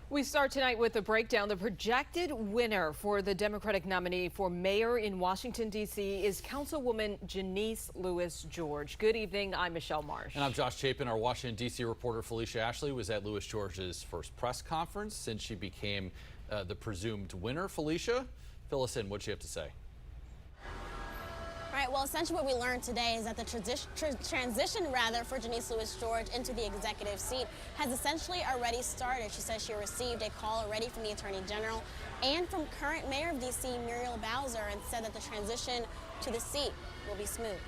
We start tonight with a breakdown. The projected winner for the Democratic nominee for mayor in Washington, D.C. is Councilwoman Janeese Lewis George. Good evening. I'm Michelle Marsh. And I'm Josh Chapin. Our Washington, D.C. reporter Felicia Ashley was at Lewis George's first press conference since she became the presumed winner. Felicia, fill us in. What'd she have to say? Right, well, essentially what we learned today is that the transition for Janeese Lewis George into the executive seat has essentially already started. She says she received a call already from the Attorney General and from current Mayor of D.C., Muriel Bowser, and said that the transition to the seat will be smooth.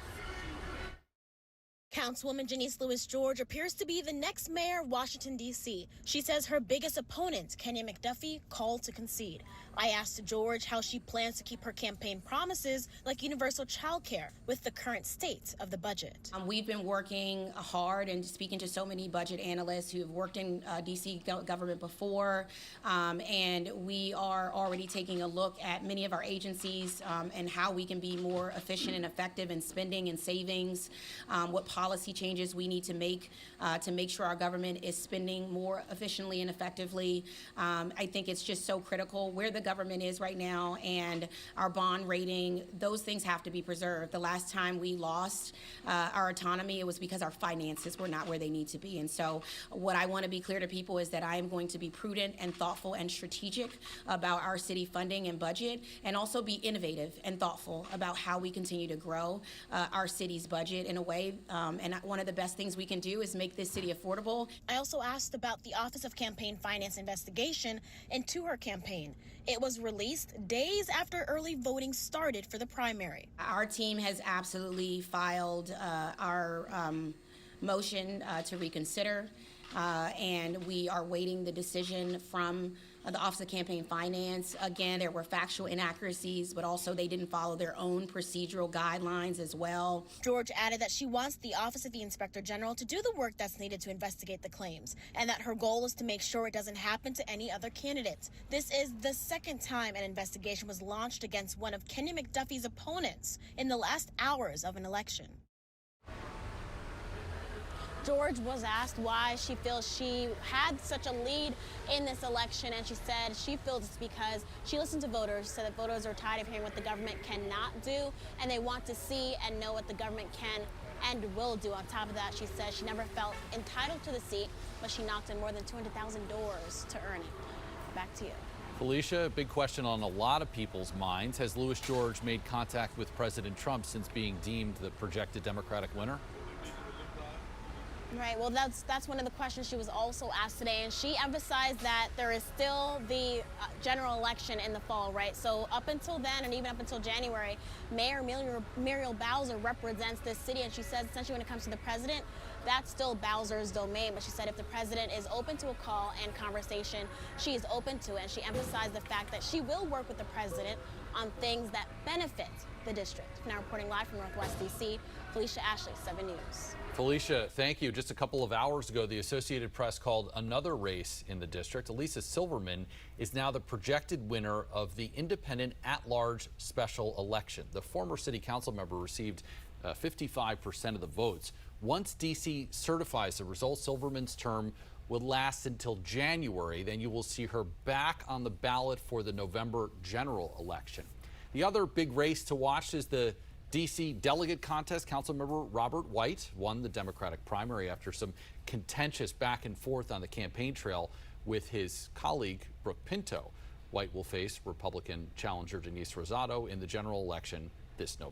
Councilwoman Janeese Lewis George appears to be the next mayor of Washington, D.C. She says her biggest opponent, Kenny McDuffie, called to concede. I asked George how she plans to keep her campaign promises like universal child care with the current state of the budget. We've been working hard and speaking to so many budget analysts who have worked in D.C. government before, and we are already taking a look at many of our agencies and how we can be more efficient and effective in spending and savings, what policy changes we need to make sure our government is spending more efficiently and effectively. I think it's just so critical where the government is right now and our bond rating. Those things have to be preserved. The last time we lost our autonomy, it was because our finances were not where they need to be. And so what I want to be clear to people is that I am going to be prudent and thoughtful and strategic about our city funding and budget, and also be innovative and thoughtful about how we continue to grow our city's budget in a way. And one of the best things we can do is make this city affordable. I also asked about the Office of Campaign Finance investigation into her campaign. It was released days after early voting started for the primary. Our team has absolutely filed our motion to reconsider, and we are waiting the decision from the Office of Campaign Finance. Again, there were factual inaccuracies, but also they didn't follow their own procedural guidelines as well. George added that she wants the Office of the Inspector General to do the work that's needed to investigate the claims, and that her goal is to make sure it doesn't happen to any other candidates. This is the second time an investigation was launched against one of Kenny McDuffie's opponents in the last hours of an election. George was asked why she feels she had such a lead in this election, and she said she feels it's because she listened to voters. She said that voters are tired of hearing what the government cannot do, and they want to see and know what the government can and will do. On top of that, she said she never felt entitled to the seat, but she knocked on more than 200,000 doors to earn it. Back to you. Felicia, a big question on a lot of people's minds. Has Lewis George made contact with President Trump since being deemed the projected Democratic winner? Right, well, that's one of the questions she was also asked today, and she emphasized that there is still the general election in the fall, right? So up until then, and even up until January, Mayor Muriel Bowser represents this city, and she says essentially when it comes to the president, that's still Bowser's domain. But she said if the president is open to a call and conversation, she is open to it, and she emphasized the fact that she will work with the president on things that benefit the district. Now reporting live from Northwest D.C., Felicia Ashley, 7 News. Felicia, thank you. Just a couple of hours ago, the Associated Press called another race in the district. Elisa Silverman is now the projected winner of the independent at-large special election. The former city council member received 55% of the votes. Once D.C. certifies the results, Silverman's term will last until January. Then you will see her back on the ballot for the November general election. The other big race to watch is the D.C. delegate contest. Councilmember Robert White won the Democratic primary after some contentious back and forth on the campaign trail with his colleague Brooke Pinto. White will face Republican challenger Denise Rosado in the general election this November.